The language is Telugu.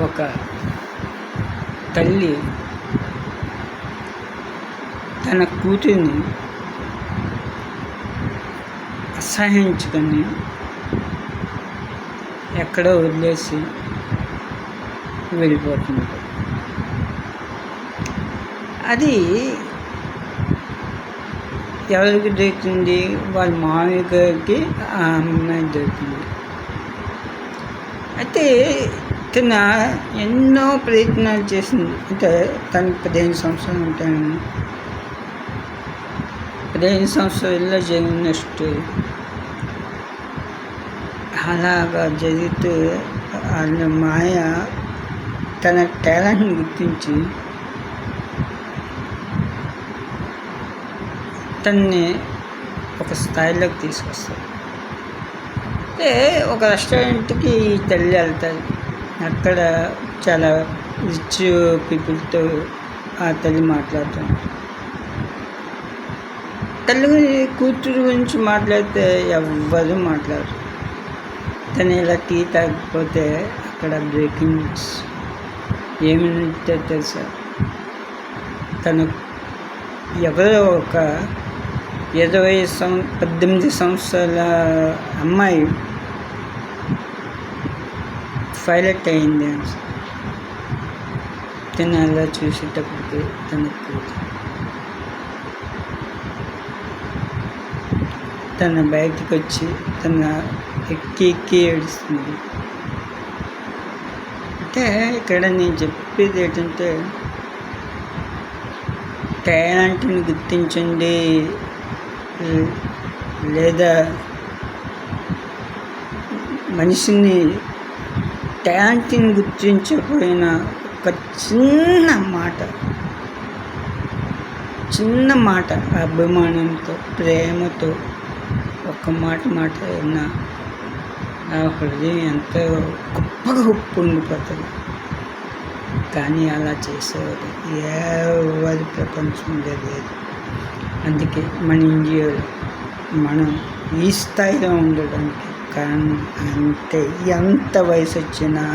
ఒక తల్లి తన కూతురిని అసహించుకొని ఎక్కడో వదిలేసి వెళ్ళిపోతుంది. అది ఎవరికి దొరికింది? వాళ్ళ మామయ్య గారికి ఆ అమ్మాయి దొరికింది. అయితే తన ఎన్నో ప్రయత్నాలు చేసింది. అంటే తను 15 సంవత్సరాలు ఉంటాను. 15 సంవత్సరాల్లో జరిగిన స్టోరీ అలాగా జరిగితే వాళ్ళ మాయ తన టాలెంట్ని గుర్తించి తన్ని ఒక స్థాయిలోకి తీసుకొస్తారు. అంటే ఒక రెస్టారెంట్కి ఈ తల్లి వెళ్తారు. అక్కడ చాలా రిచ్ పీపుల్తో ఆ తల్లి మాట్లాడుతుంది. తల్లి కూతురు గురించి మాట్లాడితే ఎవ్వరూ మాట్లాడరు. తను ఇలా టీ తాగకపోతే అక్కడ బ్రేకింగ్ న్యూస్ ఏమిటో తెలుసా? తను ఎవరో ఒక 18 సంవత్సరాల అమ్మాయి పైలట్ అయింది. తను అలా చూసేటప్పటికి తనకు తన బయటికి వచ్చి తన ఎక్కి ఏడుస్తుంది. అంటే ఇక్కడ నేను చెప్పేది ఏంటంటే టాలెంట్ని గుర్తించండి, లేదా మనిషిని టాలెంట్ని గుర్తించకపోయినా ఒక చిన్న మాట అభిమానంతో ప్రేమతో ఒక మాట అయినా ఆ హృదయం ఎంతో గొప్పగా ఉప్పొంగిపోతుంది. కానీ అలా చేసేవారు ఎవరి ప్రపంచంలో లేదు. అందుకే మన ఇండియాలో మనం ఈ స్థాయిలో ఉండడానికి కారణం అంటే ఎంత వయసు వచ్చినా